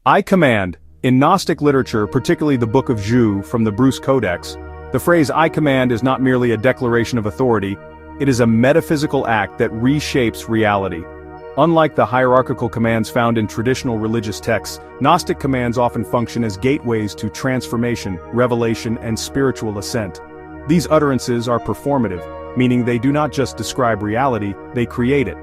I command. In Gnostic literature, particularly the Book of Zhu from the Bruce Codex, the phrase I command is not merely a declaration of authority, it is a metaphysical act that reshapes reality. Unlike the hierarchical commands found in traditional religious texts, Gnostic commands often function as gateways to transformation, revelation, and spiritual ascent. These utterances are performative, meaning they do not just describe reality, they create it.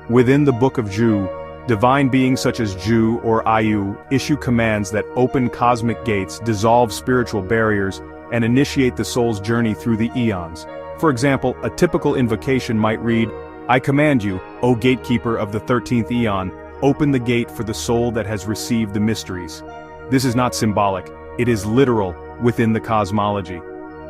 Within the Book of Zhu, divine beings such as Zhu or Ayu issue commands that open cosmic gates, dissolve spiritual barriers, and initiate the soul's journey through the eons. For example, a typical invocation might read, I command you, O gatekeeper of the 13th eon, open the gate for the soul that has received the mysteries. This is not symbolic, it is literal within the cosmology.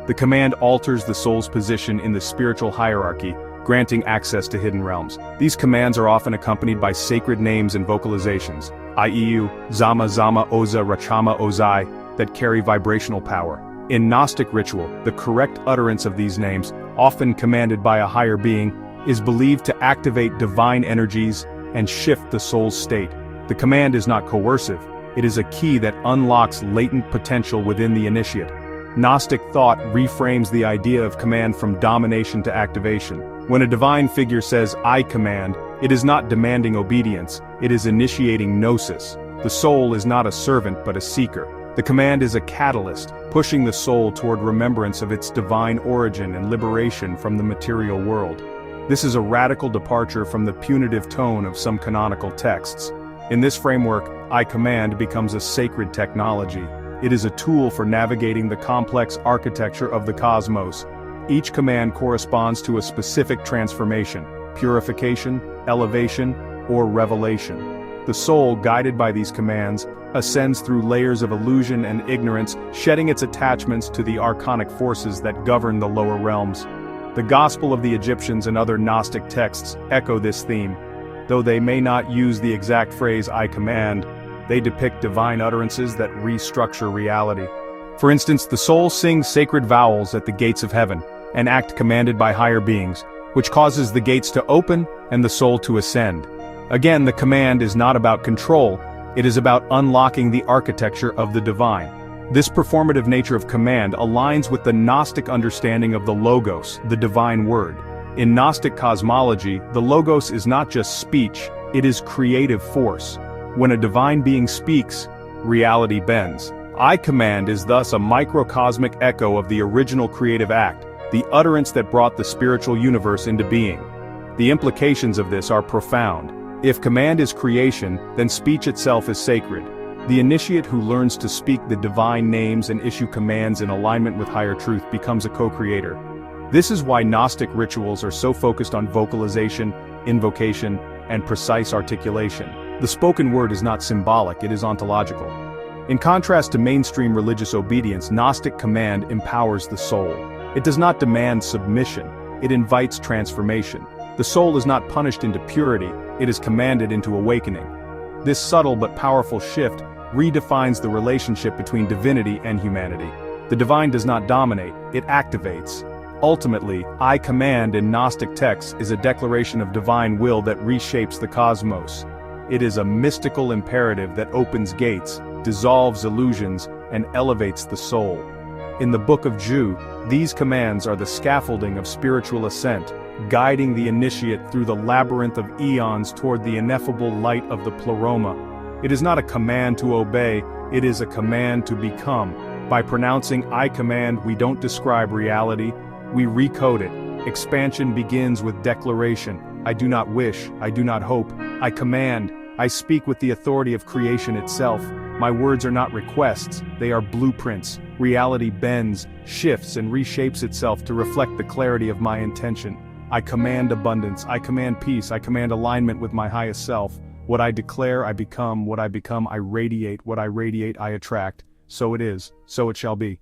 The command alters the soul's position in the spiritual hierarchy, granting access to hidden realms. These commands are often accompanied by sacred names and vocalizations, i.e., Zama Zama Oza Rachama Ozai, that carry vibrational power. In Gnostic ritual, the correct utterance of these names, often commanded by a higher being, is believed to activate divine energies and shift the soul's state. The command is not coercive, it is a key that unlocks latent potential within the initiate. Gnostic thought reframes the idea of command from domination to activation. When a divine figure says, I command, it is not demanding obedience, it is initiating gnosis. The soul is not a servant but a seeker. The command is a catalyst, pushing the soul toward remembrance of its divine origin and liberation from the material world. This is a radical departure from the punitive tone of some canonical texts. In this framework, I command becomes a sacred technology. It is a tool for navigating the complex architecture of the cosmos. Each command corresponds to a specific transformation, purification, elevation, or revelation. The soul, guided by these commands, ascends through layers of illusion and ignorance, shedding its attachments to the archonic forces that govern the lower realms. The Gospel of the Egyptians and other Gnostic texts echo this theme. Though they may not use the exact phrase I command, they depict divine utterances that restructure reality. For instance, the soul sings sacred vowels at the gates of heaven, an act commanded by higher beings, which causes the gates to open and the soul to ascend. Again, the command is not about control, it is about unlocking the architecture of the divine. This performative nature of command aligns with the Gnostic understanding of the Logos, the divine word. In Gnostic cosmology, the Logos is not just speech, it is creative force. When a divine being speaks, reality bends. I command is thus a microcosmic echo of the original creative act, the utterance that brought the spiritual universe into being. The implications of this are profound. If command is creation, then speech itself is sacred. The initiate who learns to speak the divine names and issue commands in alignment with higher truth becomes a co-creator. This is why Gnostic rituals are so focused on vocalization, invocation, and precise articulation. The spoken word is not symbolic, it is ontological. In contrast to mainstream religious obedience, Gnostic command empowers the soul. It does not demand submission, it invites transformation. The soul is not punished into purity, it is commanded into awakening. This subtle but powerful shift redefines the relationship between divinity and humanity. The divine does not dominate, it activates. Ultimately, I command in Gnostic texts is a declaration of divine will that reshapes the cosmos. It is a mystical imperative that opens gates, dissolves illusions, and elevates the soul. In the Book of Zhu, these commands are the scaffolding of spiritual ascent, guiding the initiate through the labyrinth of eons toward the ineffable light of the pleroma. It is not a command to obey, it is a command to become. By pronouncing I command, we don't describe reality, we recode it. Expansion begins with declaration. I do not wish, I do not hope, I command. I speak with the authority of creation itself. My words are not requests, they are blueprints. Reality bends, shifts, and reshapes itself to reflect the clarity of my intention. I command abundance, I command peace, I command alignment with my highest self. What I declare, I become. What I become, I radiate. What I radiate, I attract. So it is, so it shall be.